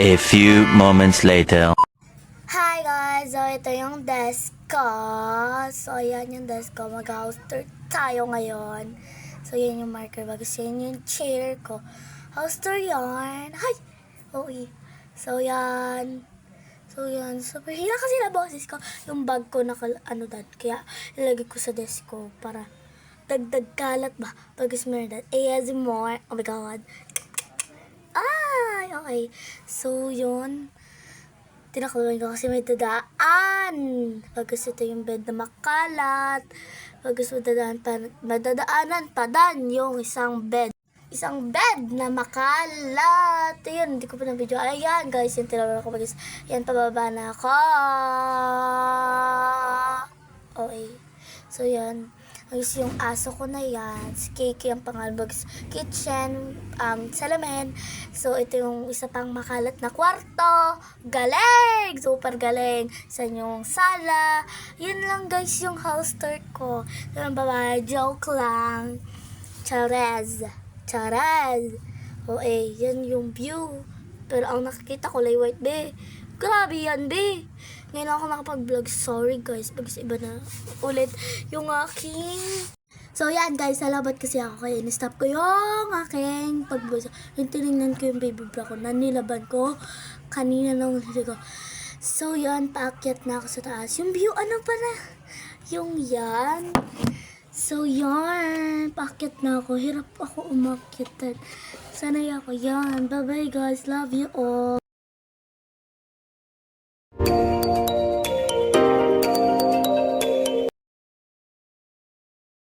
A few moments later. Hi guys! So, ito yung desk ko. So, ayan yung desk ko. Mag-house tour tayo ngayon. So, yan yung marker bags. Yan yung chair ko. House tour yan. Hi! Okay. So, yan. Super hila kasi na boses ko. Yung bag ko ano dad. Kaya, ilagay ko sa desk ko para dagdag kalat ba? Pag smear that. ASMR. Oh my God. Ay! Okay. So, yun. Tinakluan ko kasi may dadaan. Pagkas ito yung bed na makalat. Pagkas madadaanan pa dan yung isang bed. Isang bed na makalat. Ayun, hindi ko pa na video. Ayan guys, yung tinawala ko pagkas. Ayan, pababa na ako. Okay. So yan. Guys, yung aso ko na yan, si Kiki ang pangalan, bags kitchen, salamin. So, ito yung isa pang makalat na kwarto. Galing! Super galing! Sa yung sala. Yun lang guys yung house tour ko. Yung babae, joke lang. Charez. Charez. O yun yung view. Pero ang nakikita ko, lay white, be. Grabe yan, be. Ngayon ako nakapag-vlog. Sorry guys, pag iba na ulit yung aking... So yan guys, salamat kasi ako kaya in-stop ko yung aking pag-vlog. Yung tinignan ko yung baby bra ko na nilaban ko kanina nung huli ko. So yan, paakyat na ako sa taas. Yung view, ano pa na? Yung yan. So yan, paakyat na ako. Hirap ako umakyat. Sanay ako yan. Bye bye guys, love you all.